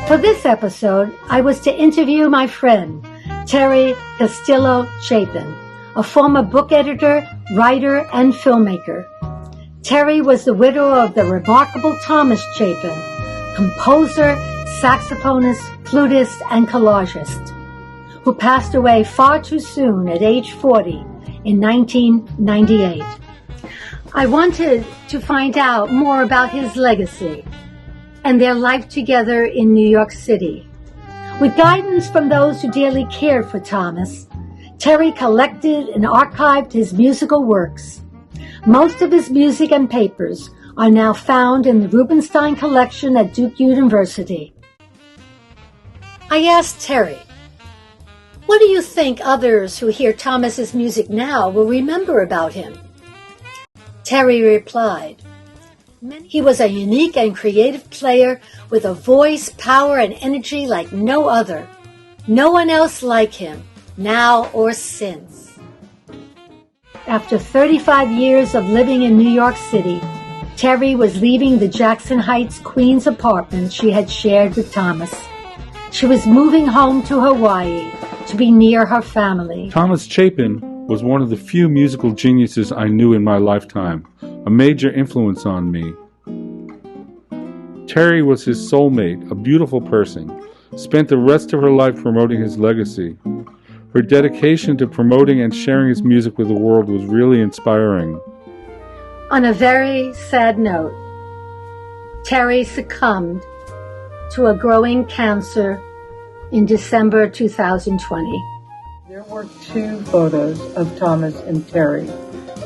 For this episode, I was to interview my friend, Terri Castillo Chapin, a former book editor, writer, and filmmaker. Terri was the widow of the remarkable Thomas Chapin, composer, saxophonist, flutist, and collagist, who passed away far too soon at age 40 in 1998. I wanted to find out more about his legacy and their life together in New York City. With guidance from those who dearly cared for Thomas, Terri collected and archived his musical works. Most of his music and papers are now found in the Rubenstein collection at Duke University. I asked Terri, what do you think others who hear Thomas's music now will remember about him? Terri replied, he was a unique and creative player with a voice, power, and energy like no other. No one else like him, now or since. After 35 years of living in New York City, Terri was leaving the Jackson Heights Queens apartment she had shared with Thomas. She was moving home to Hawaii to be near her family. Thomas Chapin was one of the few musical geniuses I knew in my lifetime, a major influence on me. Terri was his soulmate, a beautiful person, spent the rest of her life promoting his legacy. Her dedication to promoting and sharing his music with the world was really inspiring. On a very sad note, Terri succumbed to a growing cancer in December 2020. There were two photos of Thomas and Terri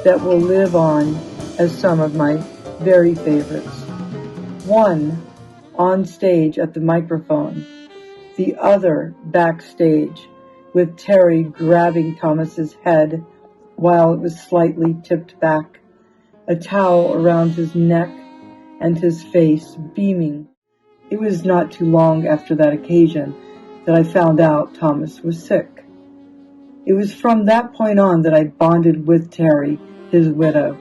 that will live on as some of my very favorites. One on stage at the microphone, the other backstage with Terri grabbing Thomas's head while it was slightly tipped back, a towel around his neck and his face beaming. It was not too long after that occasion that I found out Thomas was sick. It was from that point on that I bonded with Terri, his widow,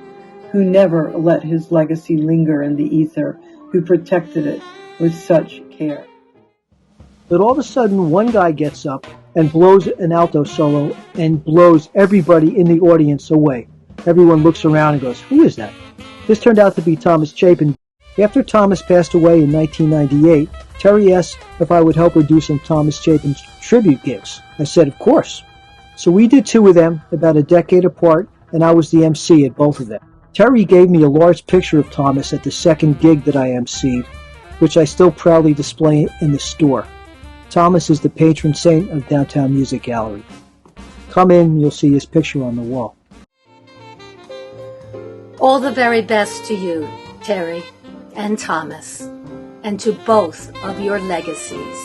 who never let his legacy linger in the ether, who protected it with such care. But all of a sudden, one guy gets up and blows an alto solo and blows everybody in the audience away. Everyone looks around and goes, who is that? This turned out to be Thomas Chapin. After Thomas passed away in 1998, Terri asked if I would help her do some Thomas Chapin's tribute gigs. I said, of course. So we did two of them, about a decade apart, and I was the MC at both of them. Terri gave me a large picture of Thomas at the second gig that I MC'd, which I still proudly display in the store. Thomas is the patron saint of Downtown Music Gallery. Come in and you'll see his picture on the wall. All the very best to you, Terri and Thomas, and to both of your legacies.